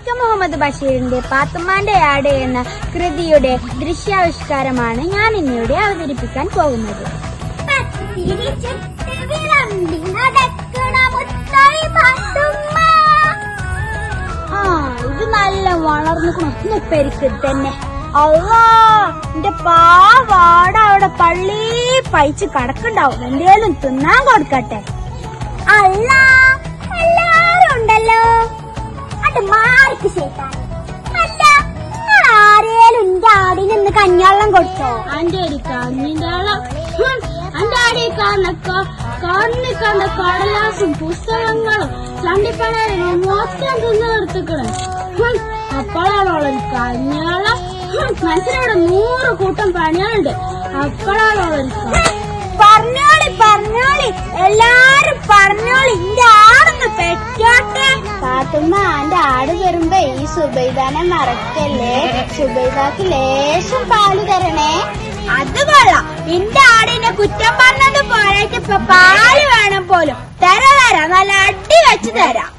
വൈക്കം മുഹമ്മദ് ബഷീറിന്റെ പാത്തുമ്മാന്റെ ആട് എന്ന കൃതിയുടെ ദൃശ്യാവിഷ്കാരമാണ് ഞാൻ ഇന്നിവിടെ അവതരിപ്പിക്കാൻ പോകുന്നത്. ഇത് നല്ല വളർന്നു പെരുക്ക് തന്നെ. അള്ളാ, എന്റെ പാവാട അവിടെ പള്ളി പയിച്ച് കടക്കുണ്ടാവും. എന്തേലും തിന്നാൻ കൊടുക്കട്ടെ. അല്ല, എല്ലാരും ഉണ്ടല്ലോ. അത് മാർക്ക് ചെയ്താൽ അല്ല, ആരേലും എന്റെ ആടിനൊന്ന് കഞ്ഞാളം കൊടുത്തോ? അന്റെ കഞ്ഞിന്റെ ആളെ എന്റെ ആടി കണ്ണിക്കണ്ട കടലാസും പുസ്തകങ്ങളും ചണ്ടിപ്പണയും മൊത്തം തിന്നു നിർത്തിക്കണം. അപ്പോഴാണോളം കഞ്ഞാളം. മനസ്സിലവിടെ 100 കൂട്ടം പണികളുണ്ട്. അപ്പോഴാണോളം പറഞ്ഞോളി എല്ലാരും പറഞ്ഞോളി. എന്റെ ആടൊന്ന് പെറ്റോട്ടെ. പാത്തുമ്മ, എന്റെ ആട് വരുമ്പോ ഈ സുബൈദാനെ മറക്കല്ലേ. സുബൈദാക്ക് ലേശം പാല് തരണേ. അത് കൊള്ളാം. എന്റെ ആടിനെ കുറ്റം പറഞ്ഞത് പോരായിട്ട് ഇപ്പൊ പാല് വേണം പോലും. തരാം, നല്ല അടി വെച്ച് തരാം.